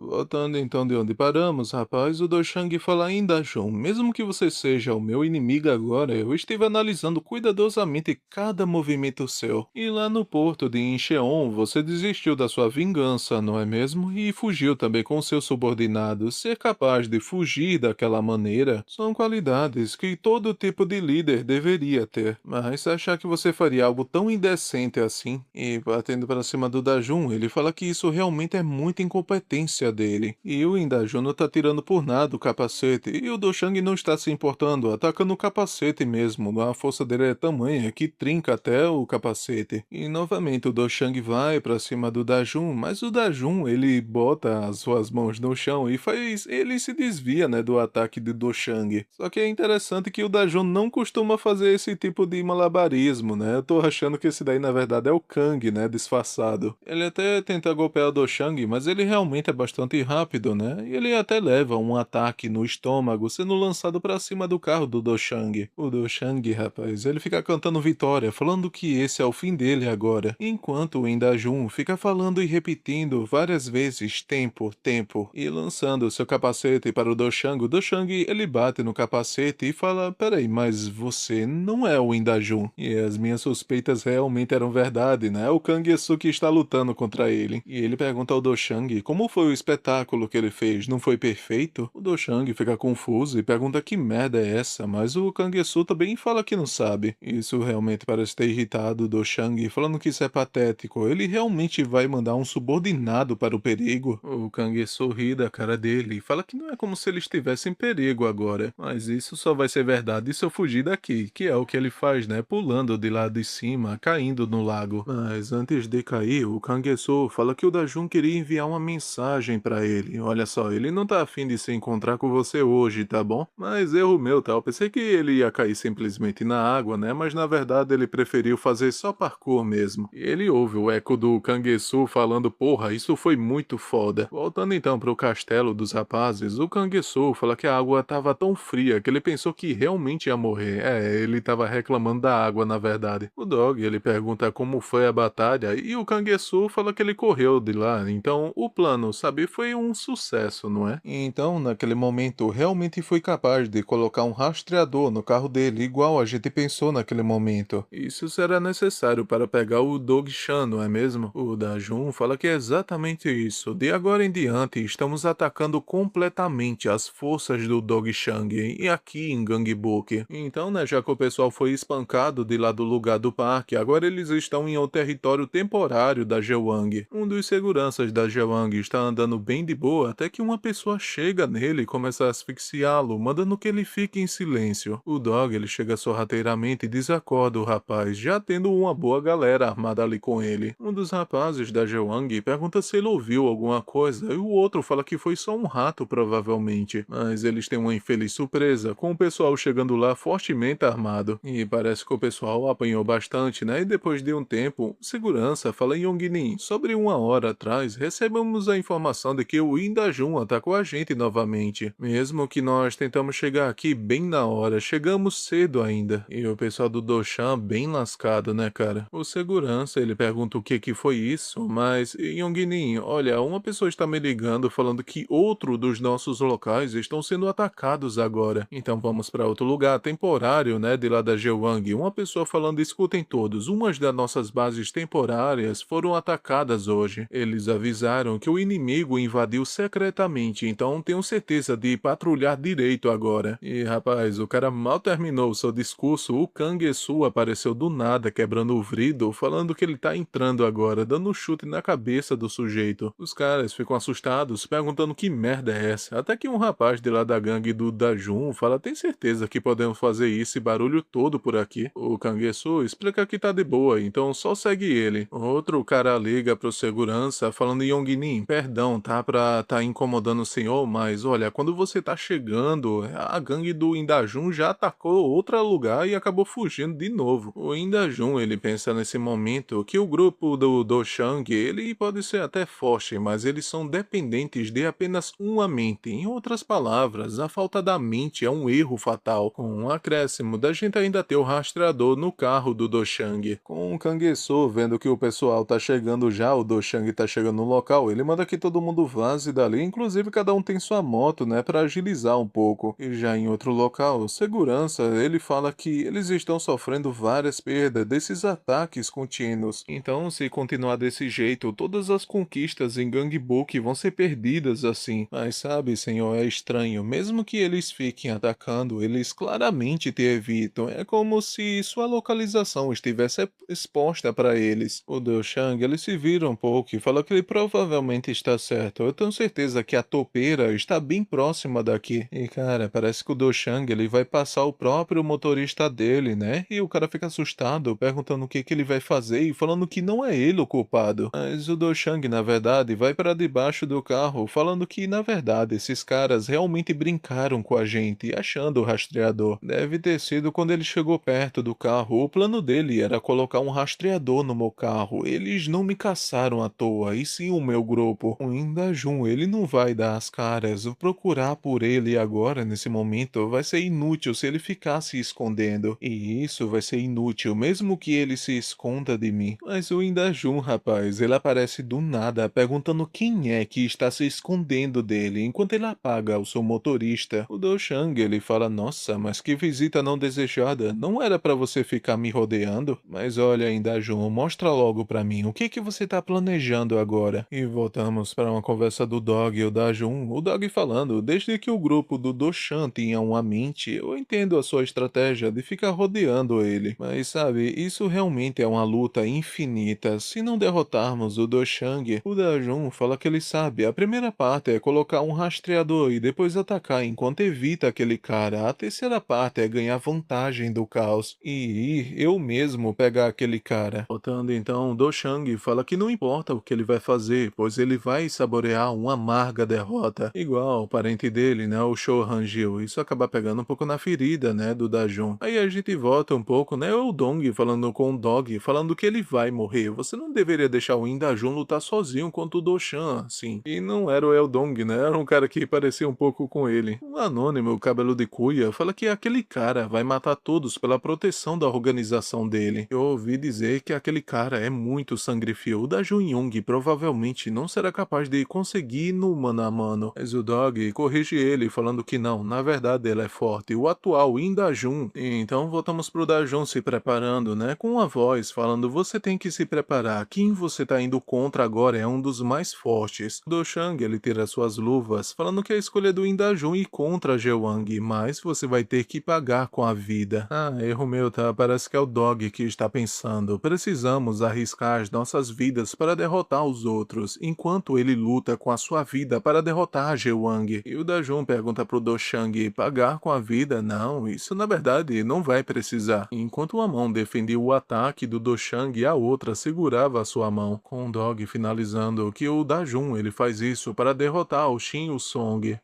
Voltando então de onde paramos, rapaz, o Doshang fala ainda, Jun. Mesmo que você seja o meu inimigo agora, eu estive analisando cuidadosamente cada movimento seu. E lá no porto de Incheon, você desistiu da sua vingança, não é mesmo? E fugiu também com seus subordinados. Ser capaz de fugir daquela maneira são qualidades que todo tipo de líder deveria ter. Mas achar que você faria algo tão indecente assim, e batendo para cima do Dajun, ele fala que isso realmente é muita incompetência dele. E o Indajun não tá tirando por nada o capacete, e o Doshang não está se importando, atacando o capacete mesmo. A força dele é tamanha que trinca até o capacete. E novamente o Doshang vai para cima do Dajun, mas o Dajun ele bota as suas mãos no chão e faz. Ele se desvia, né, do ataque do Doshang. Só que é interessante que o Dajun não costuma fazer esse tipo de malabarismo, né? Eu tô achando que esse daí na verdade é o Kang, né, disfarçado. Ele até tenta golpear o Doshang, mas ele realmente é bastante rápido, né? E ele até leva um ataque no estômago, sendo lançado para cima do carro do Doshang. O Doshang, rapaz, ele fica cantando vitória, falando que esse é o fim dele agora, enquanto o Indajun fica falando e repetindo várias vezes tempo, tempo, e lançando seu capacete para o Doshang. O Doshang, ele bate no capacete e fala, peraí, mas você não é o Indajun. E as minhas suspeitas realmente eram verdade, né? O Kangesuke está lutando contra ele. E ele pergunta ao Doshang como foi o espetáculo que ele fez, não foi perfeito? O Doshang fica confuso e pergunta que merda é essa, mas o Kangesu também fala que não sabe. Isso realmente parece ter irritado o Doshang, falando que isso é patético. Ele realmente vai mandar um subordinado para o perigo? O Kangesu ri da cara dele e fala que não é como se ele estivesse em perigo agora, mas isso só vai ser verdade se eu fugir daqui, que é o que ele faz, né? Pulando de lá de cima, caindo no lago. Mas antes de cair, o Kangesu fala que o Dajun queria enviar uma mensagem pra ele. Olha só, ele não tá afim de se encontrar com você hoje, tá bom? Mas erro meu, tá? Eu pensei que ele ia cair simplesmente na água, né? Mas na verdade ele preferiu fazer só parkour mesmo. E ele ouve o eco do Kangesu falando, porra, isso foi muito foda. Voltando então pro castelo dos rapazes, o Kangesu fala que a água tava tão fria que ele pensou que realmente ia morrer. É, ele tava reclamando da água, na verdade. O Dog, ele pergunta como foi a batalha e o Kangesu fala que ele correu de lá. Então, o plano, sabe, foi um sucesso, não é? Então, naquele momento, realmente foi capaz de colocar um rastreador no carro dele, igual a gente pensou naquele momento. Isso será necessário para pegar o Dog-chan, não é mesmo? O Dajun fala que é exatamente isso. De agora em diante, estamos atacando completamente as forças do Dog-Shang e aqui em Gangbook. Então, né, já que o pessoal foi espancado de lá do lugar do parque, agora eles estão em um território temporário da Jewang. Um dos seguranças da Jewang está andando bem de boa até que uma pessoa chega nele e começa a asfixiá-lo, mandando que ele fique em silêncio. O Dog, ele chega sorrateiramente e desacorda o rapaz, já tendo uma boa galera armada ali com ele. Um dos rapazes da Jewang pergunta se ele ouviu alguma coisa e o outro fala que foi só um rato provavelmente, mas eles têm uma infeliz surpresa, com o pessoal chegando lá fortemente armado. E parece que o pessoal apanhou bastante, né? E depois de um tempo, segurança fala em Yongnin. Sobre uma hora atrás, recebemos a informação de que o Indajun atacou a gente novamente. Mesmo que nós tentamos chegar aqui bem na hora, chegamos cedo ainda. E o pessoal do Doshan bem lascado, né, cara? O segurança, ele pergunta o que que foi isso, mas Yongnin, olha, uma pessoa está me ligando falando que outro dos nossos locais estão sendo atacados agora. Então vamos para outro lugar temporário, né, de lá da Jewang. Uma pessoa falando, escutem todos, umas das nossas bases temporárias foram atacadas hoje. Eles avisaram que o inimigo invadiu secretamente, então tenho certeza de patrulhar direito agora. E rapaz, o cara mal terminou o seu discurso, o Kangesu apareceu do nada quebrando o vidro, falando que ele tá entrando agora, dando um chute na cabeça do sujeito. Os caras ficam assustados, perguntando que merda é essa, até que um rapaz de lá da gangue do Dajun fala, tem certeza que podemos fazer esse barulho todo por aqui? O Kangesu explica que tá de boa, então só segue ele. Outro cara liga pro segurança, falando em Yongnin, perdão, tá, pra tá incomodando o senhor, mas olha, quando você tá chegando, a gangue do Indajun já atacou outro lugar e acabou fugindo de novo. O Indajun, ele pensa nesse momento que o grupo do Doshang, ele pode ser até forte, mas eles são dependentes de apenas uma mente. Em outras palavras, a falta da mente é um erro fatal, com um acréscimo da gente ainda ter o rastreador no carro do Doshang. Com o Kangesu vendo que o pessoal tá chegando já, o Doshang tá chegando no local, ele manda que todo mundo mundo vaze dali, inclusive cada um tem sua moto, né, para agilizar um pouco. E já em outro local, segurança, ele fala que eles estão sofrendo várias perdas desses ataques contínuos. Então, se continuar desse jeito, todas as conquistas em Gangbook vão ser perdidas assim. Mas sabe, senhor, é estranho. Mesmo que eles fiquem atacando, eles claramente te evitam. É como se sua localização estivesse exposta para eles. O Do Shang, ele se vira um pouco e fala que ele provavelmente está certo. Eu tenho certeza que a topeira está bem próxima daqui. E cara, parece que o Do Shang, ele vai passar o próprio motorista dele, né? E o cara fica assustado, perguntando o que que ele vai fazer e falando que não é ele o culpado. Mas o Do Shang, na verdade, vai para debaixo do carro, falando que, na verdade, esses caras realmente brincaram com a gente, achando o rastreador. Deve ter sido quando ele chegou perto do carro. O plano dele era colocar um rastreador no meu carro. Eles não me caçaram à toa, e sim o meu grupo. O Indajun, ele não vai dar as caras. Procurar por ele agora, nesse momento, vai ser inútil se ele ficar se escondendo. E isso vai ser inútil, mesmo que ele se esconda de mim. Mas o Indajun, rapaz, ele aparece do nada, perguntando quem é que está se escondendo dele, enquanto ele apaga o seu motorista. O Do Shang, ele fala, nossa, mas que visita não desejada, não era pra você ficar me rodeando? Mas olha, Indajun, mostra logo pra mim, o que que você tá planejando agora? E voltamos para uma conversa do Dog e o Dajun, o Dog falando, desde que o grupo do Doshan tinha uma mente, eu entendo a sua estratégia de ficar rodeando ele, mas sabe, isso realmente é uma luta infinita. Se não derrotarmos o Doshang, o Dajun fala que ele sabe, a primeira parte é colocar um rastreador e depois atacar enquanto evita aquele cara, a terceira parte é ganhar vantagem do caos e ir eu mesmo pegar aquele cara. Voltando então, Doshang fala que não importa o que ele vai fazer, pois ele vai saborear uma amarga derrota, igual o parente dele, né, o Sho Hangil. Isso acaba pegando um pouco na ferida, né, do Dajun. Aí a gente volta um pouco, né, o Dong falando com o Dog, falando que ele vai morrer. Você não deveria deixar o Indajun lutar sozinho contra o Doshan, assim. E não era o Eldong, né, era um cara que parecia um pouco com ele. O anônimo, o cabelo de cuia, fala que aquele cara vai matar todos pela proteção da organização dele. Eu ouvi dizer que aquele cara é muito sangue-frio. O Dajun Young provavelmente não será capaz de conseguir no mano a mano. Mas o Dog corrige ele, falando que não, na verdade ele é forte. O atual Indajun. Então voltamos pro Dajun se preparando, né? Com uma voz falando, você tem que se preparar. Quem você tá indo contra agora é um dos mais fortes. O Doshang, ele tira suas luvas, falando que a escolha do Indajun ir contra Jewang, mas você vai ter que pagar com a vida. Ah, erro meu, tá? Parece que é o Dog que está pensando. Precisamos arriscar as nossas vidas para derrotar os outros, enquanto ele luta com a sua vida para derrotar Jewang. E o Dajun pergunta pro Doshang, pagar com a vida? Não, isso na verdade não vai precisar. Enquanto uma mão defendia o ataque do Doshang, a outra segurava a sua mão, com o Dog finalizando que o Dajun ele faz isso para derrotar o Shin Song.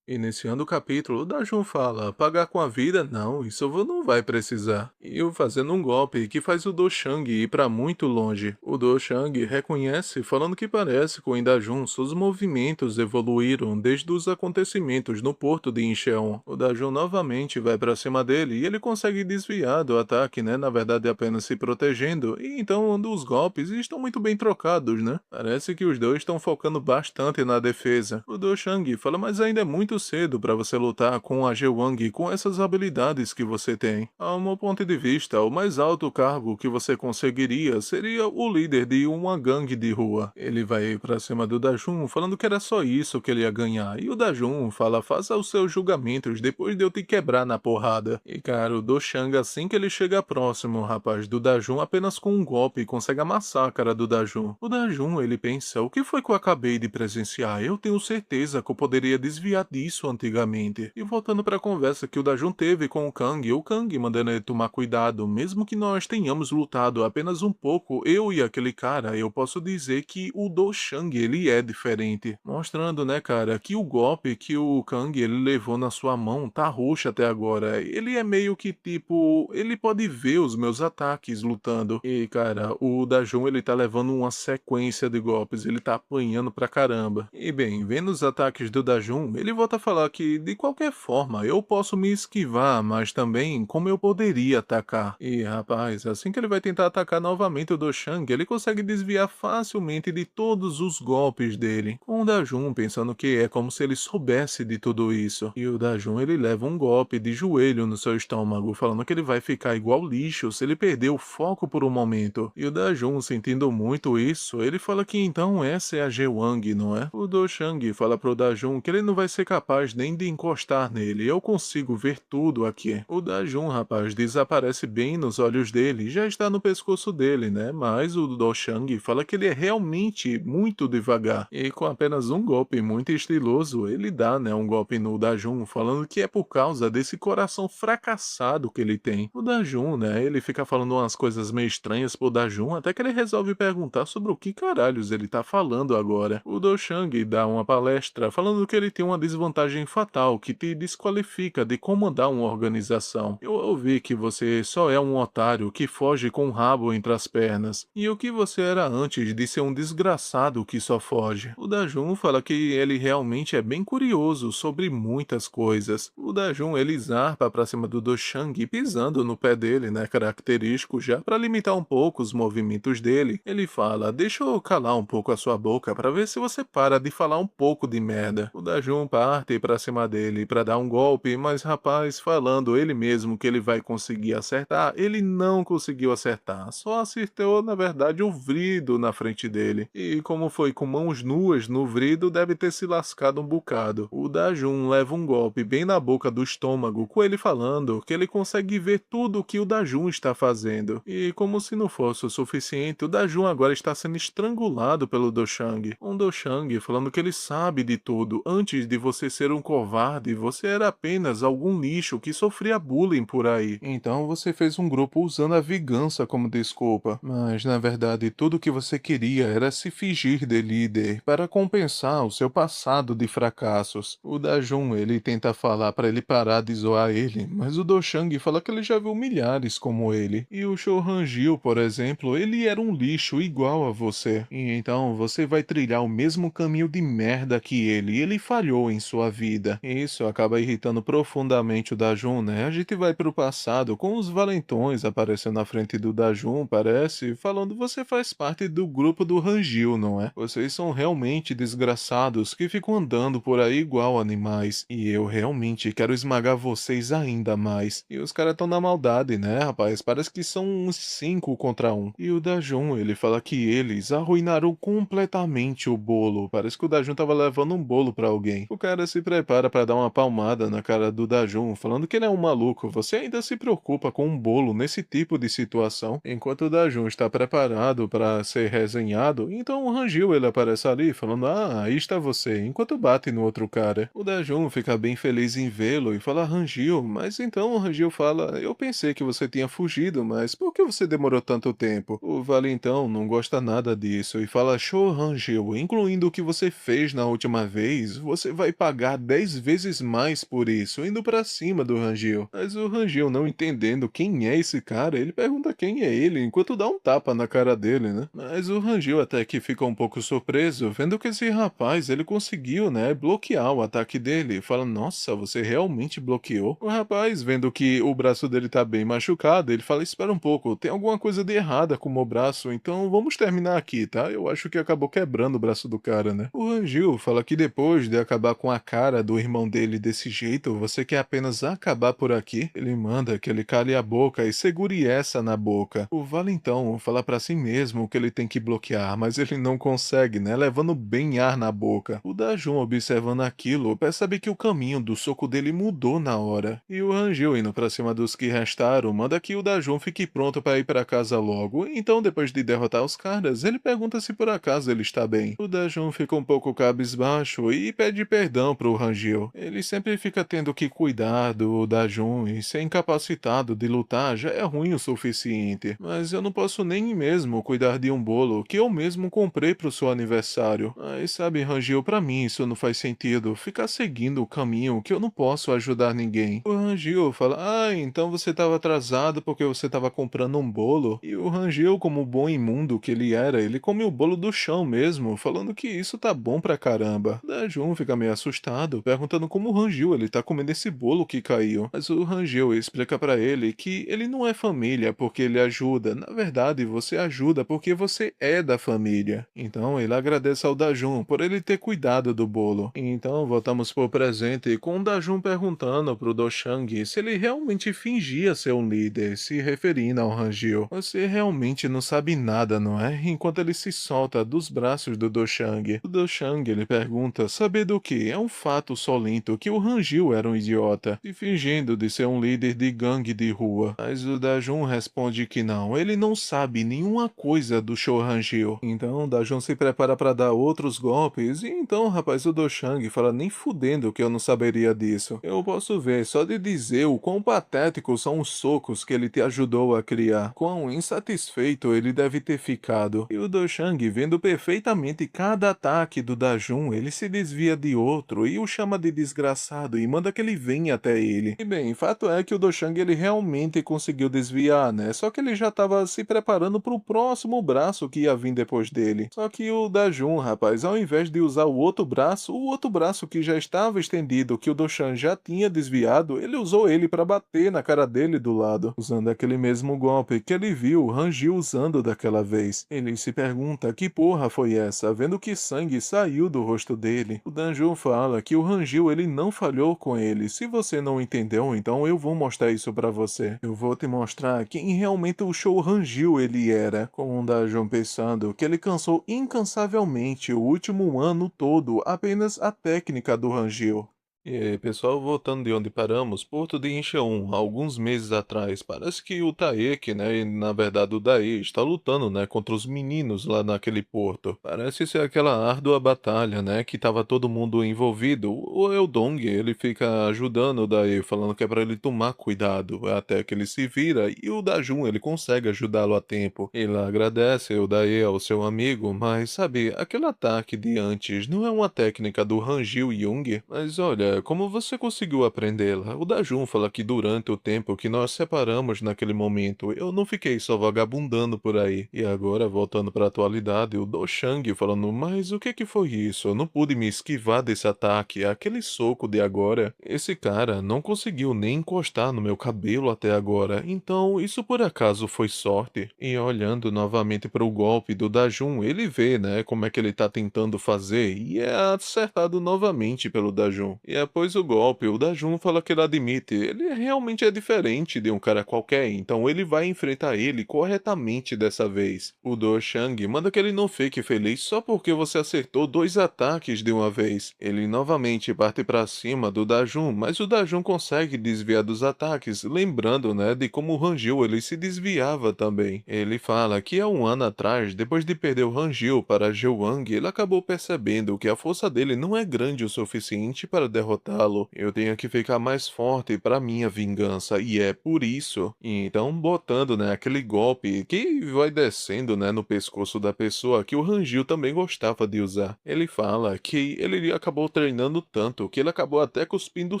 Iniciando o capítulo, o Dajun fala, pagar com a vida? Não, isso não vai precisar. E o fazendo um golpe que faz o Doshang ir para muito longe. O Doshang reconhece, falando que parece com o Dajun, seus movimentos evoluíram desde os acontecimentos no porto de Incheon. O Dajun novamente vai para cima dele e ele consegue desviar do ataque, né? Na verdade apenas se protegendo. E então os golpes estão muito bem trocados, né? Parece que os dois estão focando bastante na defesa. O Doshang fala, mas ainda é muito cedo para você lutar com a Jewang com essas habilidades que você tem. A meu ponto de vista, o mais alto cargo que você conseguiria seria o líder de uma gangue de rua. Ele vai para cima do Dajun falando que era só isso que ele ia ganhar. E o Dajun fala, faça os seus julgamentos depois de eu te quebrar na porrada. E cara, o Doshang assim que ele chega próximo, rapaz, do Dajun apenas com um golpe consegue amassar a cara do Dajun. O Dajun, ele pensa, o que foi que eu acabei de presenciar? Eu tenho certeza que eu poderia desviar disso antigamente. E voltando para a conversa que o Dajun teve com o Kang mandando ele tomar cuidado, mesmo que nós tenhamos lutado apenas um pouco, eu e aquele cara, eu posso dizer que o Doshang, ele é diferente. Mostrando, né, cara, que o golpe que o Kang, ele levou na sua mão tá roxo até agora. Ele é meio que tipo, ele pode ver os meus ataques lutando. E, cara, o Dajun, ele tá levando uma sequência de golpes, ele tá apanhando pra caramba. E bem, vendo os ataques do Dajun, ele volta volta a falar que, de qualquer forma, eu posso me esquivar, mas também como eu poderia atacar. E, rapaz, assim que ele vai tentar atacar novamente o Do Shang, ele consegue desviar facilmente de todos os golpes dele. Com o Dajun pensando que é como se ele soubesse de tudo isso. E o Dajun, ele leva um golpe de joelho no seu estômago, falando que ele vai ficar igual lixo se ele perder o foco por um momento. E o Dajun, sentindo muito isso, ele fala que então essa é a Gewang, não é? O Do Shang fala pro Dajun que ele não vai ser capaz nem de encostar nele, eu consigo ver tudo aqui. O Dajun, rapaz, desaparece bem nos olhos dele e já está no pescoço dele, né? Mas o Do Shang fala que ele é realmente muito devagar. E com apenas um golpe muito estiloso, ele dá, né, um golpe no Dajun, falando que é por causa desse coração fracassado que ele tem. O Dajun, né, ele fica falando umas coisas meio estranhas pro Dajun, até que ele resolve perguntar sobre o que caralhos ele tá falando agora. O Do Shang dá uma palestra falando que ele tem uma desvantagem fatal que te desqualifica de comandar uma organização. Eu ouvi que você só é um otário que foge com o rabo entre as pernas. E o que você era antes de ser um desgraçado que só foge? O Dajun fala que ele realmente é bem curioso sobre muitas coisas. O Dajun, ele zarpa pra cima do Do Shang pisando no pé dele, né, característico já para limitar um pouco os movimentos dele. Ele fala: deixa eu calar um pouco a sua boca para ver se você para de falar um pouco de merda. O Dajun parte pra cima dele para dar um golpe, mas rapaz, falando ele mesmo que ele vai conseguir acertar, ele não conseguiu acertar, só acertou na verdade o vrido na frente dele. E como foi com mãos nuas no vrido, deve ter se lascado um bocado. O Dajun leva um golpe bem na boca do estômago, com ele falando que ele consegue ver tudo o que o Dajun está fazendo. E como se não fosse o suficiente, o Dajun agora está sendo estrangulado pelo Do Shang. Um Do Shang falando que ele sabe de tudo. Antes de você ser um covarde, você era apenas algum lixo que sofria bullying por aí. Então você fez um grupo usando a vingança como desculpa. Mas na verdade tudo que você queria era se fingir de líder para compensar o seu passado de fracassos. O Dajun, ele tenta falar para ele parar de zoar ele, mas o Do Shang fala que ele já viu milhares como ele. E o Shou Rangil, por exemplo, ele era um lixo igual a você. E então você vai trilhar o mesmo caminho de merda que ele, e ele falhou em sua vida. E isso acaba irritando profundamente o Dajun, né? A gente vai pro passado com os valentões aparecendo na frente do Dajun, parece, falando: você faz parte do grupo do Rangil, não é? Vocês são realmente desgraçados que ficam andando por aí igual animais. E eu realmente quero esmagar vocês ainda mais. E os caras tão na maldade, né, rapaz? Parece que são uns 5 contra 1. E o Dajun, ele fala que eles arruinaram completamente o bolo. Parece que o Dajun tava levando um bolo pra alguém. O cara se prepara pra dar uma palmada na cara do Dajun, falando que ele é um maluco. Você ainda se preocupa com um bolo nesse tipo de situação? Enquanto o Dajun está preparado para ser resenhado, então o Rangil, ele aparece ali, falando: ah, aí está você, enquanto bate no outro cara. O Dajun fica bem feliz em vê-lo e fala: Rangil, mas então o Rangil fala: eu pensei que você tinha fugido, mas por que você demorou tanto tempo? O Valentão não gosta nada disso e fala: show, Rangil, incluindo o que você fez na última vez, você vai pagar 10 vezes mais por isso, indo pra cima do Rangil. Mas o Rangil, não entendendo quem é esse cara, ele pergunta quem é ele, enquanto dá um tapa na cara dele, né? Mas o Rangil até que fica um pouco surpreso, vendo que esse rapaz, ele conseguiu, né, bloquear o ataque dele. Fala: nossa, você realmente bloqueou? O rapaz, vendo que o braço dele tá bem machucado, ele fala: espera um pouco, tem alguma coisa de errada com o meu braço, então vamos terminar aqui, tá? Eu acho que acabou quebrando o braço do cara, né? O Rangil fala que depois de acabar com a cara do irmão dele desse jeito, você quer apenas acabar por aqui? Ele manda que ele cale a boca e segure essa na boca. O Valentão fala pra si mesmo que ele tem que bloquear, mas ele não consegue, né? Levando bem ar na boca. O Dajun, observando aquilo, percebe que o caminho do soco dele mudou na hora. E o Rangil, indo pra cima dos que restaram, manda que o Dajun fique pronto para ir para casa logo. Então, depois de derrotar os caras, ele pergunta se por acaso ele está bem. O Dajun fica um pouco cabisbaixo e pede perdão pro Rangil. Ele sempre fica tendo que cuidar do Dajun e ser incapacitado de lutar já é ruim o suficiente. Mas eu não posso nem mesmo cuidar de um bolo que eu mesmo comprei pro seu aniversário. Mas sabe, Rangil, pra mim isso não faz sentido. Ficar seguindo o caminho que eu não posso ajudar ninguém. O Rangil fala: ah, então você estava atrasado porque você estava comprando um bolo. E o Rangil, como bom imundo que ele era, ele come o bolo do chão mesmo, falando que isso tá bom pra caramba. Dajun fica meio assustado assustado, perguntando como o Rangil ele tá comendo esse bolo que caiu. Mas o Rangil explica pra ele que ele não é família porque ele ajuda. Na verdade, você ajuda porque você é da família. Então ele agradece ao Dajun por ele ter cuidado do bolo. Então voltamos pro presente com o Dajun perguntando pro Doshang se ele realmente fingia ser um líder, se referindo ao Rangil. Você realmente não sabe nada, não é? Enquanto ele se solta dos braços do Doshang. O Doshang ele pergunta saber do que? É um fato solento que o Rangil era um idiota, se fingindo de ser um líder de gangue de rua. Mas o Dajun responde que não, ele não sabe nenhuma coisa do Show Rangil. Então o Dajun se prepara para dar outros golpes, e então rapaz, o Doshang fala nem fudendo que eu não saberia disso. Eu posso ver só de dizer o quão patéticos são os socos que ele te ajudou a criar, quão insatisfeito ele deve ter ficado. E o Doshang, vendo perfeitamente cada ataque do Dajun, ele se desvia de outro e o chama de desgraçado e manda que ele venha até ele. E bem, fato é que o Doshang ele realmente conseguiu desviar, né? Só que ele já estava se preparando para o próximo braço que ia vir depois dele. Só que o Dajun, rapaz, ao invés de usar o outro braço que já estava estendido, que o Doshang já tinha desviado, ele usou ele para bater na cara dele do lado, usando aquele mesmo golpe que ele viu o Rangil usando daquela vez. Ele se pergunta que porra foi essa, vendo que sangue saiu do rosto dele. O Danjun fala que o Rangil ele não falhou com ele. Se você não entendeu, então eu vou mostrar isso pra você. Eu vou te mostrar quem realmente o Show Rangil ele era. Com o Danjun pensando que ele cansou incansavelmente o último ano todo apenas a técnica do Rangil. E aí, pessoal, voltando de onde paramos, Porto de Incheon, há alguns meses atrás, parece que o Taek, né, e na verdade o Dae, está lutando, né, contra os meninos lá naquele porto. Parece ser aquela árdua batalha, né, que tava todo mundo envolvido. O Eudong, ele fica ajudando o Dae, falando que é pra ele tomar cuidado, até que ele se vira, e o Dajun, ele consegue ajudá-lo a tempo. Ele agradece o Dae ao seu amigo, mas sabe, aquele ataque de antes não é uma técnica do Rangil Jung? Mas olha, como você conseguiu aprendê-la? O Dajun fala que durante o tempo que nós separamos naquele momento, eu não fiquei só vagabundando por aí. E agora, voltando para a atualidade, o Doshang falando, mas o que foi isso? Eu não pude me esquivar desse ataque, aquele soco de agora. Esse cara não conseguiu nem encostar no meu cabelo até agora, então isso por acaso foi sorte? E olhando novamente para o golpe do Dajun, ele vê, né, como é que ele tá tentando fazer e é acertado novamente pelo Dajun. E após o golpe, o Dajun fala que ele admite, ele realmente é diferente de um cara qualquer, então ele vai enfrentar ele corretamente dessa vez. O Do Shang manda que ele não fique feliz só porque você acertou dois ataques de uma vez. Ele novamente parte para cima do Dajun, mas o Dajun consegue desviar dos ataques, lembrando, né, de como o Rangil ele se desviava também. Ele fala que há um ano atrás, depois de perder o Rangil para Jewang, ele acabou percebendo que a força dele não é grande o suficiente para derrotá-lo. Eu tenho que ficar mais forte para minha vingança, e é por isso. E então, botando, né, aquele golpe que vai descendo, né, no pescoço da pessoa que o Rangil também gostava de usar. Ele fala que ele acabou treinando tanto que ele acabou até cuspindo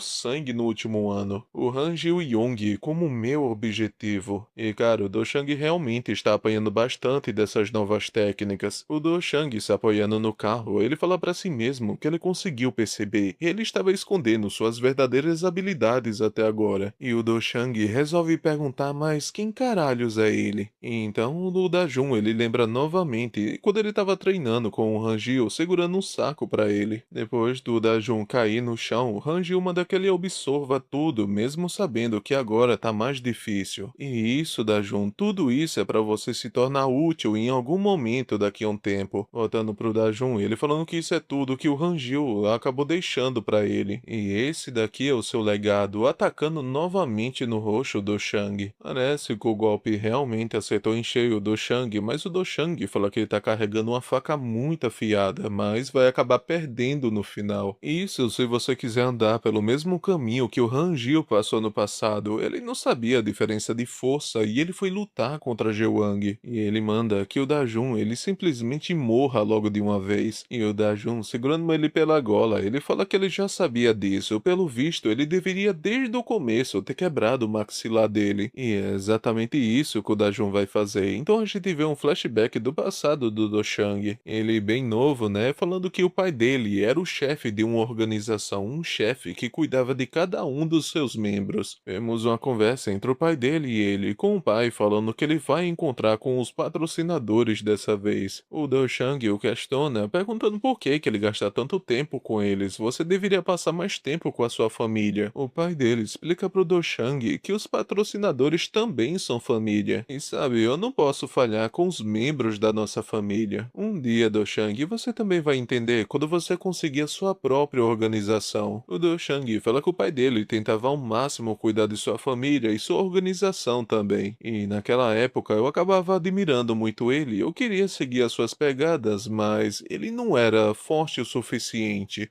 sangue no último ano. O Rangil Yong como meu objetivo. E cara, o Doshang realmente está apanhando bastante dessas novas técnicas. O Doshang se apoiando no carro, ele fala para si mesmo que ele conseguiu perceber. Ele estava escondendo suas verdadeiras habilidades até agora. E o Doshang resolve perguntar, mas quem caralhos é ele? E então o Dajun ele lembra novamente quando ele estava treinando com o Rangil segurando um saco para ele. Depois do Dajun cair no chão, o Rangil manda que ele absorva tudo, mesmo sabendo que agora tá mais difícil. E isso, Dajun, tudo isso é para você se tornar útil em algum momento daqui a um tempo. Voltando pro Dajun, ele falando que isso é tudo que o Rangil acabou deixando para ele. E esse daqui é o seu legado, atacando novamente no rosto do Shang. Parece que o golpe realmente acertou em cheio do Shang, mas o do Shang fala que ele tá carregando uma faca muito afiada, mas vai acabar perdendo no final. Isso se você quiser andar pelo mesmo caminho que o Rangil passou no passado. Ele não sabia a diferença de força e ele foi lutar contra Jewang. E ele manda que o Dajun ele simplesmente morra logo de uma vez. E o Dajun, segurando ele pela gola, ele fala que ele já sabia sabia disso. Pelo visto, ele deveria desde o começo ter quebrado o maxilar dele. E é exatamente isso que o Dajun vai fazer. Então a gente vê um flashback do passado do Do Shang. Ele bem novo, né? Falando que o pai dele era o chefe de uma organização, um chefe que cuidava de cada um dos seus membros. Vemos uma conversa entre o pai dele e ele, com o pai falando que ele vai encontrar com os patrocinadores dessa vez. O Do Shang o questiona, perguntando por que ele gasta tanto tempo com eles. Você deveria passar mais tempo com a sua família. O pai dele explica pro Do Shang que os patrocinadores também são família. E sabe, eu não posso falhar com os membros da nossa família. Um dia, Do Shang, você também vai entender quando você conseguir a sua própria organização. O Do Shang fala que o pai dele tentava ao máximo cuidar de sua família e sua organização também. E naquela época eu acabava admirando muito ele. Eu queria seguir as suas pegadas, mas ele não era forte o suficiente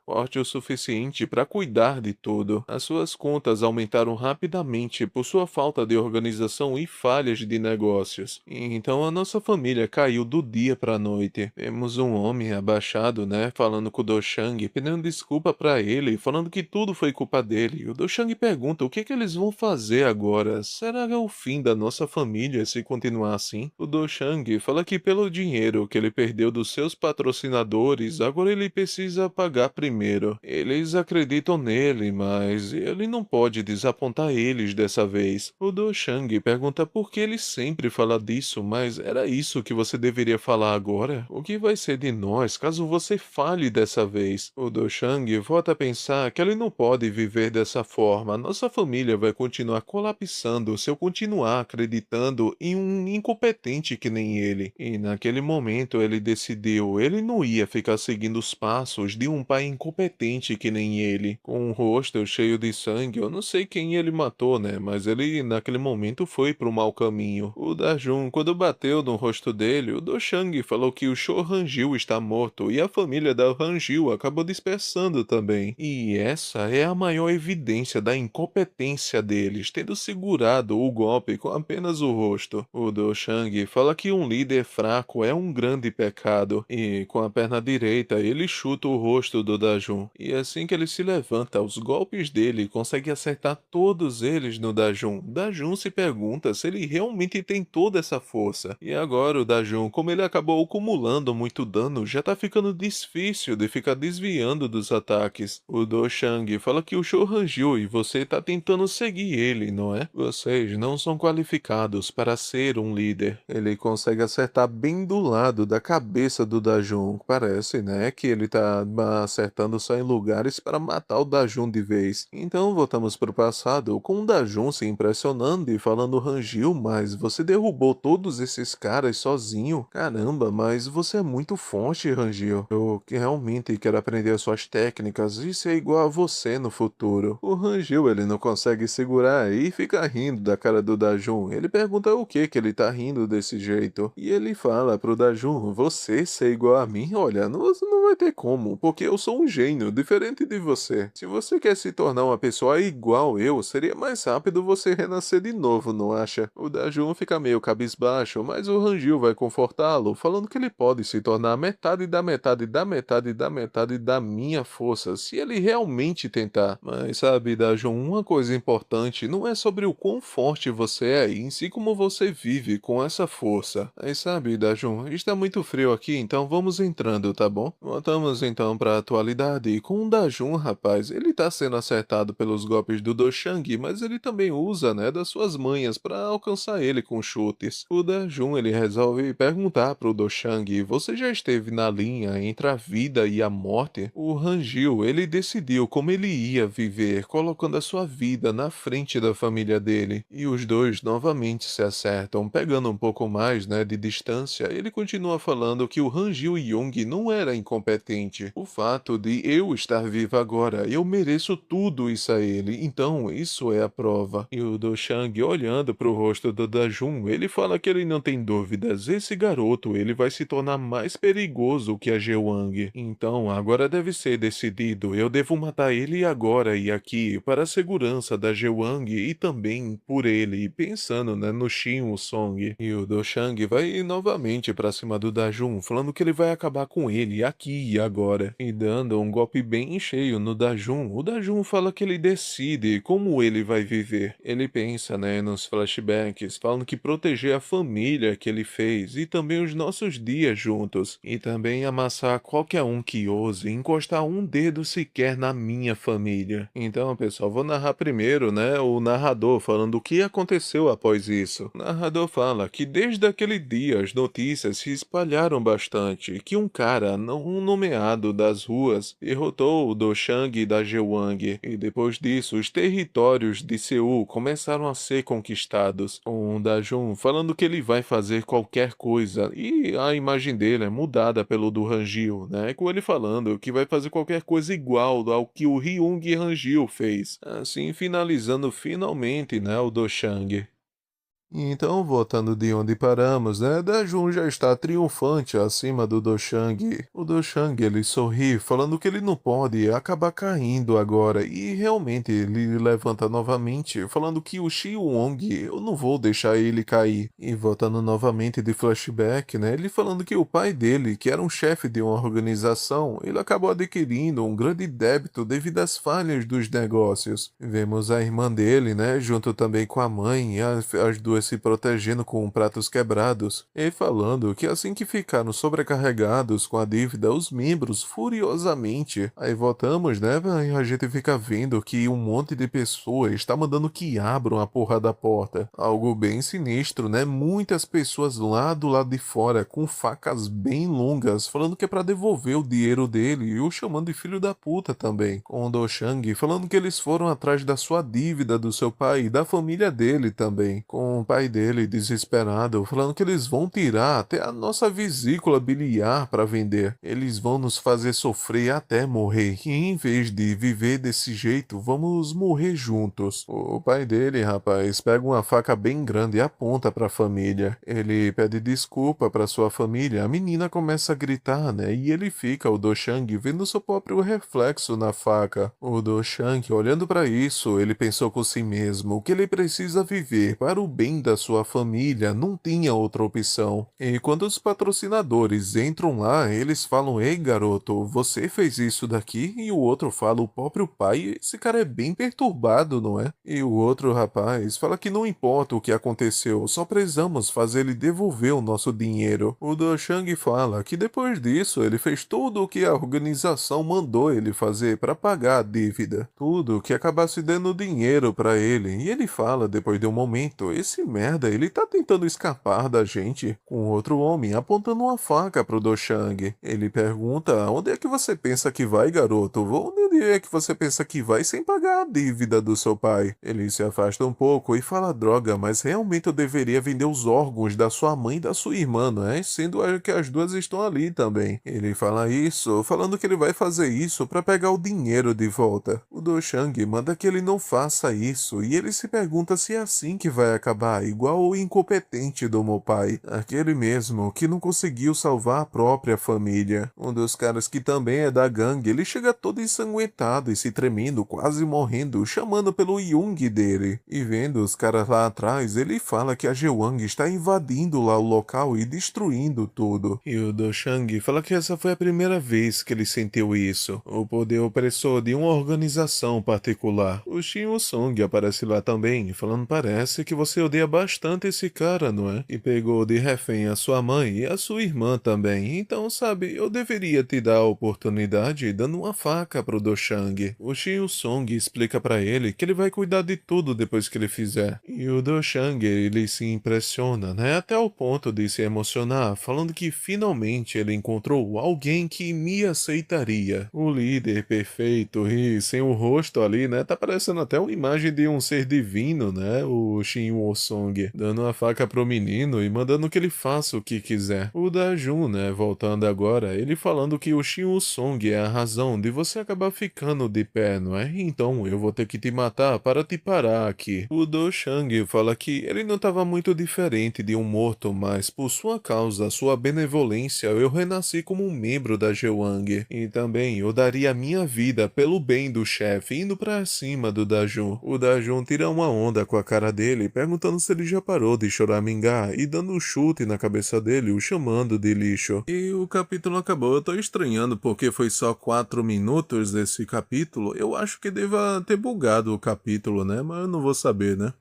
para cuidar de tudo. As suas contas aumentaram rapidamente por sua falta de organização e falhas de negócios. E então a nossa família caiu do dia para a noite. Temos um homem abaixado, né, falando com o Do Shang, pedindo desculpa para ele, falando que tudo foi culpa dele. O Do Shang pergunta o que eles vão fazer agora. Será que é o fim da nossa família se continuar assim? O Do Shang fala que pelo dinheiro que ele perdeu dos seus patrocinadores, agora ele precisa pagar primeiro. Eles acreditam nele, mas ele não pode desapontar eles dessa vez. O Do Shang pergunta por que ele sempre fala disso, mas era isso que você deveria falar agora? O que vai ser de nós caso você falhe dessa vez? O Do Shang volta a pensar que ele não pode viver dessa forma. Nossa família vai continuar colapsando se eu continuar acreditando em um incompetente que nem ele. E naquele momento ele decidiu, ele não ia ficar seguindo os passos de um pai incompetente que nem ele, com um rosto cheio de sangue. Eu não sei quem ele matou, né? Mas ele naquele momento foi pro mau caminho. O Dajun, quando bateu no rosto dele, o Do Shang falou que o Shou Rangil está morto e a família da Rangil acabou dispersando também. E essa é a maior evidência da incompetência deles, tendo segurado o golpe com apenas o rosto. O Do Shang fala que um líder fraco é um grande pecado, e com a perna direita ele chuta o rosto do Dajun. E assim que ele se levanta, os golpes dele conseguem acertar todos eles no Dajun. Dajun se pergunta se ele realmente tem toda essa força. E agora o Dajun, como ele acabou acumulando muito dano, já tá ficando difícil de ficar desviando dos ataques. O Do Shang fala que o Shou Rangil e você tá tentando seguir ele, não é? Vocês não são qualificados para ser um líder. Ele consegue acertar bem do lado da cabeça do Dajun. Parece, né, que ele tá acertando só em lugares para matar o Dajun de vez. Então voltamos pro passado, com o Dajun se impressionando e falando: Rangil, mas você derrubou todos esses caras sozinho? Caramba, mas você é muito forte, Rangil. Eu realmente quero aprender as suas técnicas e ser igual a você no futuro. O Rangil, ele não consegue segurar e fica rindo da cara do Dajun. Ele pergunta o que ele tá rindo desse jeito. E ele fala pro Dajun: você ser igual a mim? Olha, não vai ter como, porque eu sou um gênio, diferente de você. Se você quer se tornar uma pessoa igual eu, seria mais rápido você renascer de novo, não acha? O Dajun fica meio cabisbaixo, mas o Rangil vai confortá-lo, falando que ele pode se tornar metade da metade da metade da metade da minha força, se ele realmente tentar. Mas sabe, Dajun, uma coisa importante não é sobre o quão forte você é, em si como você vive com essa força. Aí sabe, Dajun, está muito frio aqui, então vamos entrando, tá bom? Voltamos então para a atualidade, e com o Dajun, rapaz, ele tá sendo acertado pelos golpes do Do Shang, mas ele também usa, né, das suas manhas para alcançar ele com chutes. O Dajun, ele resolve perguntar pro Do Shang: você já esteve na linha entre a vida e a morte? O Rangil, ele decidiu como ele ia viver, colocando a sua vida na frente da família dele. E os dois novamente se acertam, pegando um pouco mais, né, de distância. Ele continua falando que o Rangil Young não era incompetente. O fato de eu estar vivo agora, eu mereço tudo isso a ele, então isso é a prova. E o Do Shang, olhando pro rosto do Dajun, ele fala que ele não tem dúvidas, esse garoto, ele vai se tornar mais perigoso que a Jewang. Então, agora deve ser decidido, eu devo matar ele agora e aqui, para a segurança da Jewang e também por ele, pensando, né, no Shin Wusong. E o Do Shang vai novamente pra cima do Dajun, falando que ele vai acabar com ele aqui e agora, e dando um golpe bem cheio olho no Dajun, o Dajun fala que ele decide como ele vai viver. Ele pensa, né, nos flashbacks, falando que proteger a família que ele fez e também os nossos dias juntos. E também amassar qualquer um que ouse encostar um dedo sequer na minha família. Então, pessoal, vou narrar primeiro, né, o narrador falando o que aconteceu após isso. O narrador fala que desde aquele dia as notícias se espalharam bastante, que um cara não nomeado das ruas derrotou o Doshang da Jewang, e depois disso os territórios de Seul começaram a ser conquistados, com o Dajun falando que ele vai fazer qualquer coisa, e a imagem dele é mudada pelo do Hangil, né, com ele falando que vai fazer qualquer coisa igual ao que o Ryung Hangil fez, assim finalizando finalmente, né, o Doshang. Então, voltando de onde paramos, né, Dajun já está triunfante acima do Doshang. O Doshang, ele sorri, falando que ele não pode acabar caindo agora, e realmente ele levanta novamente, falando que o Shi Wong, eu não vou deixar ele cair. E voltando novamente de flashback, né, ele falando que o pai dele, que era um chefe de uma organização, ele acabou adquirindo um grande débito devido às falhas dos negócios. Vemos a irmã dele, né, junto também com a mãe, e as duas se protegendo com pratos quebrados, e falando que assim que ficaram sobrecarregados com a dívida, os membros furiosamente. Aí voltamos, né? E a gente fica vendo que um monte de pessoas está mandando que abram a porra da porta. Algo bem sinistro, né? Muitas pessoas lá do lado de fora com facas bem longas, falando que é para devolver o dinheiro dele e o chamando de filho da puta também. Com o Doshang falando que eles foram atrás da sua dívida do seu pai e da família dele também. Com o pai dele desesperado, falando que eles vão tirar até a nossa vesícula biliar para vender. Eles vão nos fazer sofrer até morrer. E em vez de viver desse jeito, vamos morrer juntos. O pai dele, rapaz, pega uma faca bem grande e aponta para a família. Ele pede desculpa para sua família. A menina começa a gritar, né? E ele fica, o Doshang, vendo seu próprio reflexo na faca. O Doshang, olhando para isso, ele pensou com si mesmo que ele precisa viver para o bem da sua família, não tinha outra opção. E quando os patrocinadores entram lá, eles falam: "Ei, garoto, você fez isso daqui?" E o outro fala: "O próprio pai, esse cara é bem perturbado, não é?" E o outro rapaz fala que não importa o que aconteceu, só precisamos fazer ele devolver o nosso dinheiro. O Doshang fala que depois disso ele fez tudo o que a organização mandou ele fazer para pagar a dívida. Tudo que acabasse dando dinheiro para ele. E ele fala, depois de um momento: "Esse merda, ele tá tentando escapar da gente." Com outro homem apontando uma faca pro Doshang. Ele pergunta: "Onde é que você pensa que vai, garoto? Onde é que você pensa que vai sem pagar a dívida do seu pai?" Ele se afasta um pouco e fala: "Droga, mas realmente eu deveria vender os órgãos da sua mãe e da sua irmã, não é? Sendo que as duas estão ali também." Ele fala isso, falando que ele vai fazer isso para pegar o dinheiro de volta. O Doshang manda que ele não faça isso, e ele se pergunta se é assim que vai acabar, igual o incompetente do meu pai, aquele mesmo que não conseguiu salvar a própria família. Um dos caras que também é da gangue, ele chega todo ensanguentado e se tremendo, quase morrendo, chamando pelo Jung dele. E vendo os caras lá atrás, ele fala que a Jewang está invadindo lá o local e destruindo tudo. E o Doshang fala que essa foi a primeira vez que ele sentiu isso, o poder opressor de uma organização particular. O Shin Woo-sung aparece lá também, falando: "Parece que você odeia bastante esse cara, não é? E pegou de refém a sua mãe e a sua irmã também. Então, sabe, eu deveria te dar a oportunidade dando uma faca pro Doshang." O Shin Woo-sung explica pra ele que ele vai cuidar de tudo depois que ele fizer. E o Doshang, ele se impressiona, né? Até o ponto de se emocionar, falando que finalmente ele encontrou alguém que me aceitaria. O líder perfeito e sem o rosto ali, né? Tá parecendo até uma imagem de um ser divino, né? O Shin Woo-sung, dando a faca pro menino e mandando que ele faça o que quiser. O Dajun, né? Voltando agora, ele falando que o Shin Woo-sung é a razão de você acabar ficando de pé, não é? Então eu vou ter que te matar para te parar aqui. O Doshang fala que ele não estava muito diferente de um morto, mas por sua causa, sua benevolência, eu renasci como um membro da Jewang. E também eu daria a minha vida pelo bem do chefe, indo pra cima do Dajun. O Dajun tira uma onda com a cara dele, perguntando criança ele já parou de choramingar e dando um chute na cabeça dele, o chamando de lixo. E o capítulo acabou. Eu tô estranhando porque foi só 4 minutos desse capítulo. Eu acho que deva ter bugado o capítulo, né? Mas eu não vou saber, né?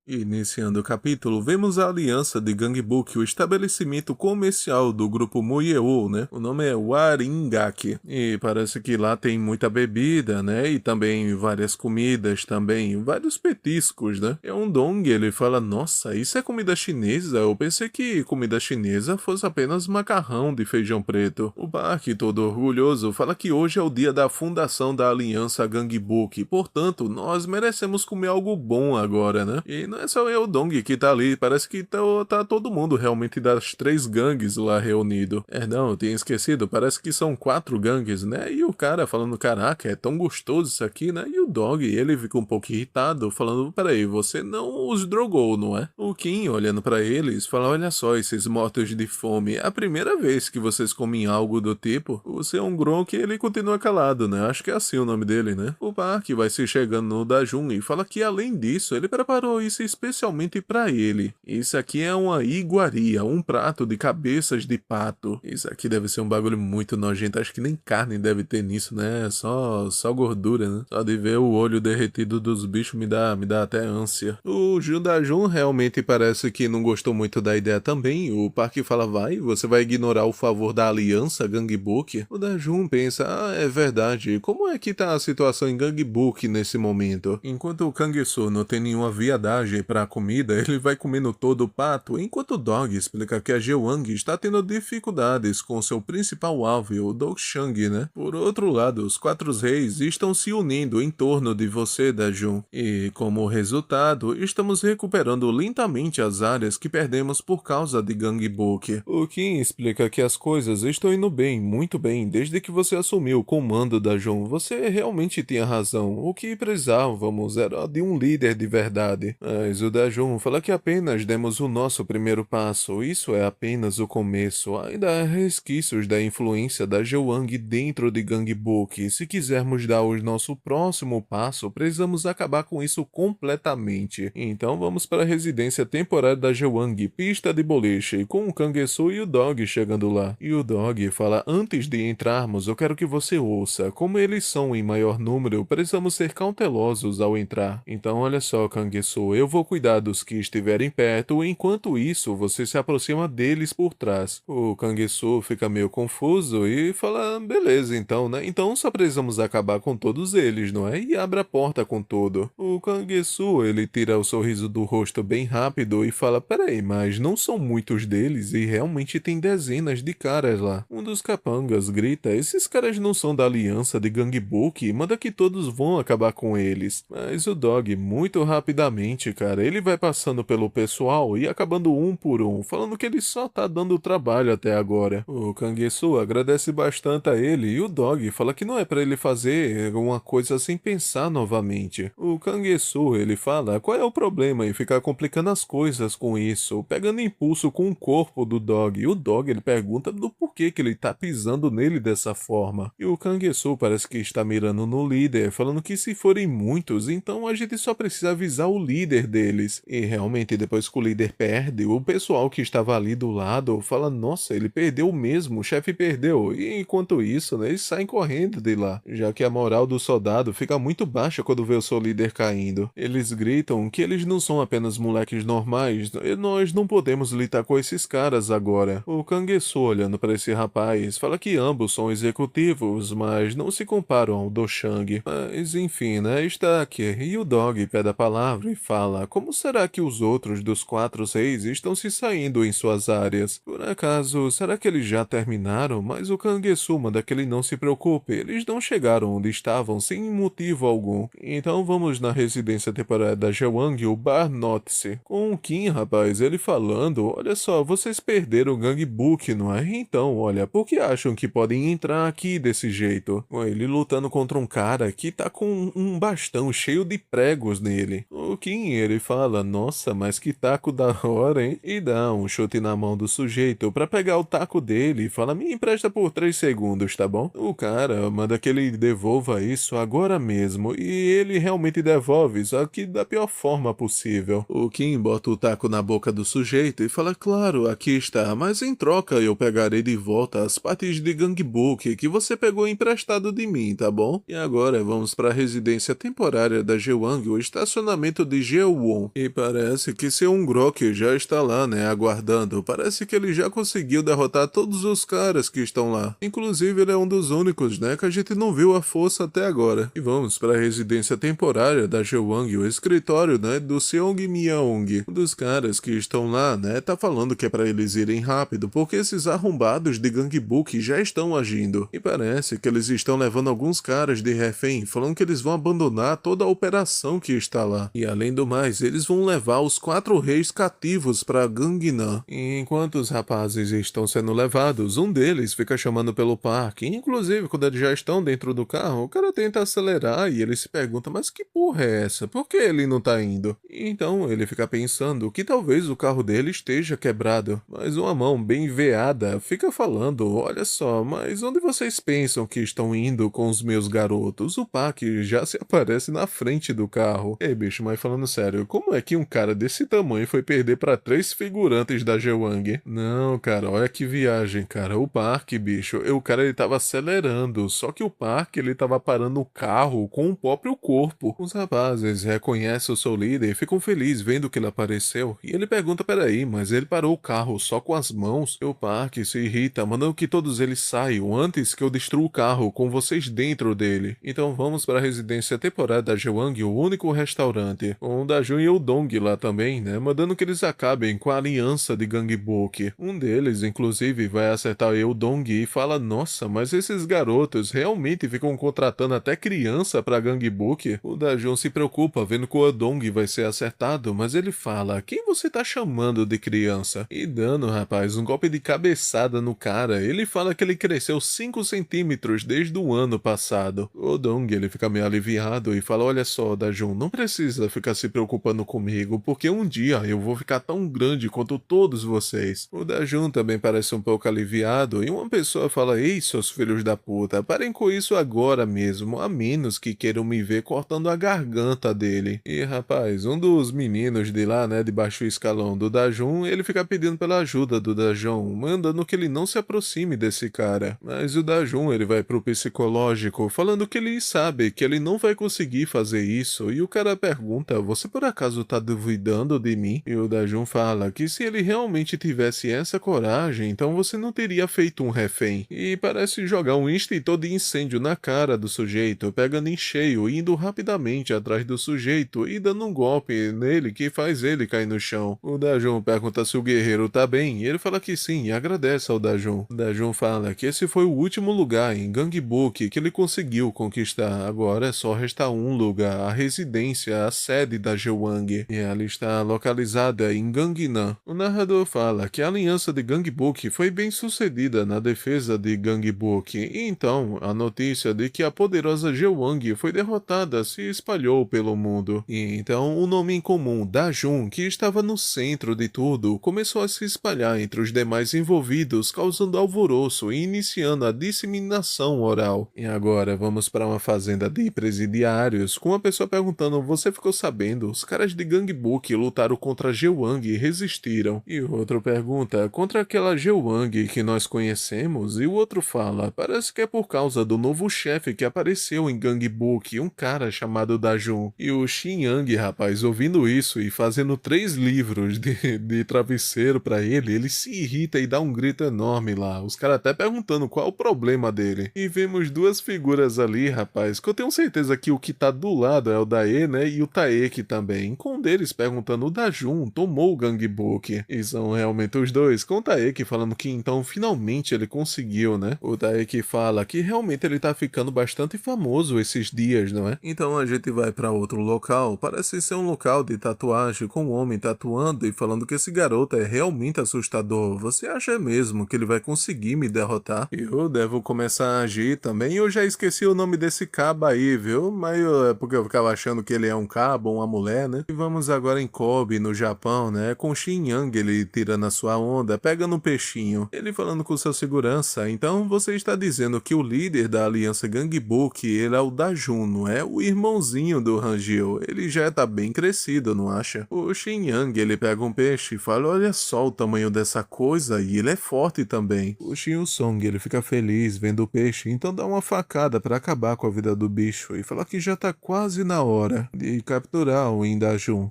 Iniciando o capítulo, vemos a aliança de Gangbuk, o estabelecimento comercial do grupo Muyeou, né? O nome é Waringaki. E parece que lá tem muita bebida, né? E também várias comidas também, vários petiscos, né? É um Dong, ele fala, nossa, isso é comida chinesa? Eu pensei que comida chinesa fosse apenas macarrão de feijão preto. O Park, todo orgulhoso, fala que hoje é o dia da fundação da aliança Gangbuk, portanto, nós merecemos comer algo bom agora, né? E não é só o Dong que tá ali, parece que tá todo mundo realmente das 3 gangues lá reunido. Não, eu tinha esquecido, parece que são 4 gangues, né? E o cara falando, caraca, é tão gostoso isso aqui, né? E o Dog, ele fica um pouco irritado, falando, peraí, você não os drogou, não é? O Kim, olhando pra eles, fala, olha só, esses mortos de fome, é a primeira vez que vocês comem algo do tipo. O Seon Gronk, ele continua calado, né? Acho que é assim o nome dele, né? O Park vai se chegando no Dajun e fala que além disso, ele preparou isso especialmente para ele. Isso aqui é uma iguaria, um prato de cabeças de pato. Isso aqui deve ser um bagulho muito nojento, acho que nem carne deve ter nisso, né? Só gordura, né? Só de ver o olho derretido dos bichos me dá até ânsia. O Jundajun realmente parece que não gostou muito da ideia também. O Park fala, você vai ignorar o favor da aliança Gangbuk? O Dajun pensa, é verdade, como é que tá a situação em Gangbuk nesse momento? Enquanto o Kangsu não tem nenhuma viadagem para a comida, ele vai comendo todo o pato, enquanto o Dog explica que a Jewang está tendo dificuldades com seu principal alvo, o Doshang, né? Por outro lado, os 4 reis estão se unindo em torno de você, Dajun, e como resultado, estamos recuperando lentamente as áreas que perdemos por causa de Gangbuk. O Kim explica que as coisas estão indo bem, muito bem, desde que você assumiu o comando, Dajun. Você realmente tinha razão, o que precisávamos era de um líder de verdade. Mas o Dajun fala que apenas demos o nosso primeiro passo, isso é apenas o começo, ainda há resquícios da influência da Jewang dentro de Gangbuk. Se quisermos dar o nosso próximo passo, precisamos acabar com isso completamente. Então vamos para a residência temporária da Jewang, pista de boliche, com o Kangsu e o Dog chegando lá. E o Dog fala, antes de entrarmos, eu quero que você ouça, como eles são em maior número, precisamos ser cautelosos ao entrar. Então olha só, Kangsu, eu vou cuidar dos que estiverem perto, enquanto isso você se aproxima deles por trás. O Kangsu fica meio confuso e fala, beleza então, né? Então só precisamos acabar com todos eles, não é? E abre a porta com tudo. O Kangsu, ele tira o sorriso do rosto bem rápido e fala, peraí, mas não são muitos deles e realmente tem dezenas de caras lá. Um dos capangas grita, esses caras não são da aliança de Gangbuk, manda que todos vão acabar com eles. Mas o Dog, muito rapidamente, cara, ele vai passando pelo pessoal e acabando um por um, falando que ele só tá dando trabalho até agora. O Kangsu agradece bastante a ele e o Dog fala que não é pra ele fazer alguma coisa sem pensar novamente. O Kangsu, ele fala, qual é o problema em ficar complicando as coisas com isso, pegando impulso com o corpo do Dog. E o Dog, ele pergunta do porquê que ele tá pisando nele dessa forma. E o Kangsu parece que está mirando no líder, falando que se forem muitos, então a gente só precisa avisar o líder deles. E realmente, depois que o líder perde, o pessoal que estava ali do lado fala, nossa, ele perdeu mesmo, o chefe perdeu. E enquanto isso, né, eles saem correndo de lá, já que a moral do soldado fica muito baixa quando vê o seu líder caindo. Eles gritam que eles não são apenas moleques normais, e nós não podemos lutar com esses caras agora. O Kangsu, olhando para esse rapaz, fala que ambos são executivos, mas não se comparam ao Doshang. Mas enfim, né, está aqui. E o Dog pede a palavra e fala, como será que os outros dos 4 reis estão se saindo em suas áreas? Por acaso, será que eles já terminaram? Mas o Kangsu manda que ele não se preocupe, eles não chegaram onde estavam sem motivo algum. Então vamos na residência temporária da Jewang, o Bar Notice. Com o Kim, rapaz, ele falando, olha só, vocês perderam o Gangbuk, não é? Então, olha, por que acham que podem entrar aqui desse jeito? Com ele lutando contra um cara que tá com um bastão cheio de pregos nele. O Kim, ele fala, nossa, mas que taco da hora, hein? E dá um chute na mão do sujeito pra pegar o taco dele e fala, me empresta por 3 segundos, tá bom? O cara manda que ele devolva isso agora mesmo e ele realmente devolve, só que da pior forma possível. O Kim bota o taco na boca do sujeito e fala, claro, aqui está, mas em troca eu pegarei de volta as partes de Gangbook que você pegou emprestado de mim, tá bom? E agora vamos para a residência temporária da Jewang, o estacionamento de Jeowon. E parece que seu Grok já está lá, né, aguardando. Parece que ele já conseguiu derrotar todos os caras que estão lá. Inclusive ele é um dos únicos, né, que a gente não viu a força até agora. E vamos para a residência temporária da Jewang, o escritório, né, do Seong Myeong. Um dos caras que estão lá, né, tá falando que é para eles irem rápido, porque esses arrombados de Gangbook já estão agindo. E parece que eles estão levando alguns caras de refém, falando que eles vão abandonar toda a operação que está lá. E além do mais, eles vão levar os 4 reis cativos para Gangnam. E enquanto os rapazes estão sendo levados, um deles fica chamando pelo parque. Inclusive, quando eles já estão dentro do carro, o cara tenta acelerar e ele se pergunta, mas que porra é essa? Por que ele não tá indo? E então ele fica pensando que talvez o carro dele esteja quebrado. Mas uma mão bem veada fica falando, olha só, mas onde vocês pensam que estão indo com os meus garotos? O Park já se aparece na frente do carro. Ei, bicho, mas falando sério, como é que um cara desse tamanho foi perder pra 3 figurantes da Jewang? Não, cara, olha que viagem, cara. O Park, bicho, o cara ele tava acelerando, só que o Park ele tava parando o carro com o próprio corpo. Os rapazes reconhecem o seu líder e ficam felizes vendo que ele apareceu. E ele pergunta, peraí, mas ele parou o carro só com as mãos? E o Park se irrita, mandando que todos eles saiam antes que eu destrua o carro com vocês dentro dele. Então vamos para a residência temporária da Jewang, o único restaurante, com o Dajun e o Dong lá também, né, mandando que eles acabem com a aliança de Gangbook. Um deles, inclusive, vai acertar o Dong e fala, nossa, mas esses garotos realmente ficam contratando até criança para Gangbook? O Dajun se preocupa vendo que o Dong vai ser acertado, mas ele fala, quem você tá chamando de criança? E dando, rapaz, um golpe de cabeçada no cara, ele fala que ele cresceu 5 centímetros desde o ano passado. O Dong, ele fica meio aliviado e fala, olha só, Dajun, não precisa ficar se preocupando comigo, porque um dia eu vou ficar tão grande quanto todos vocês. O Dajun também parece um pouco aliviado e uma pessoa fala, ei, seus filhos da puta, parem com isso agora mesmo, a menos que queiram me ver cortando a garganta dele. E rapaz, um dos meninos de lá, né, de baixo escalão do Dajun, ele fica pedindo pela ajuda do Dajun, mandando que ele não se aproxime desse cara. Mas o Dajun, ele vai pro psicológico, falando que ele sabe que ele não vai conseguir fazer isso, e o cara pergunta, você por acaso tá duvidando de mim? E o Dajun fala que se ele realmente tivesse essa coragem, então você não teria feito um refém. E parece jogar um extintor de incêndio na cara do sujeito, pegando em cheio, indo rapidamente atrás do sujeito e dando um golpe nele que faz ele cair no chão. O Dajun pergunta se o guerreiro tá bem, e ele fala que sim, e agradece ao Dajun. O Dajun fala que esse foi o último lugar em Gangbook que ele conseguiu conquistar, agora é só restar um lugar, a residência, a sede da Jewang, e ela está localizada em Gangnam. O narrador fala que a aliança de Gangbook foi bem sucedida na defesa de Gangbook, e então a notícia de que a poderosa Jewang foi derrotada se espalhou pelo mundo. E então o nome em comum, Dajun, que estava no centro de tudo, começou a se espalhar entre os demais envolvidos, causando alvoroço e iniciando a disseminação oral. E agora vamos para uma fazenda de presidiários, com uma pessoa perguntando, você ficou sabendo? Os caras de Gangbook lutaram contra Jewang e resistiram. E o outro pergunta, contra aquela Jewang que nós conhecemos? E o outro fala, parece que é por causa do novo chefe que apareceu em Gangbook, um cara chamado Dajun. E o Xin Yang, rapaz, ouvindo isso e fazendo 3 livros de travesseiro pra ele se irrita e dá um grito enorme lá. Os caras até perguntando qual é o problema dele. E vemos 2 figuras ali, rapaz, que eu tenho certeza que o que tá do lado é o Dae, né, e o Taeki também. Com um deles perguntando, o Dajun tomou o Gangbook. E são realmente os dois, com o Taeki falando que então finalmente ele conseguiu, né. O Taeki fala que realmente ele tá ficando bastante famoso esses dias, não é? Então a gente vai pra outro local, parece ser um local de tatuagem com um homem tatuando e falando que esse garoto é realmente assustador. Você acha mesmo que ele vai conseguir me derrotar? Eu devo começar a agir também. Eu já esqueci o nome desse cabo aí, viu? Mas é porque eu ficava achando que ele é um cabo, uma mulher. é, né? E vamos agora em Kobe, no Japão, né? Com Shin Yang, ele tira na sua onda, pega no peixinho. Ele falando com seu segurança. Então você está dizendo que o líder da aliança Gangbook, ele é o Dajun, não é? O irmãozinho do Hangio. Ele já tá bem crescido, não acha? O Shin Yang, ele pega um peixe e fala, olha só o tamanho dessa coisa e ele é forte também. O Shin Song, ele fica feliz vendo o peixe, então dá uma facada para acabar com a vida do bicho e fala que já tá quase na hora de capturar o Indajun.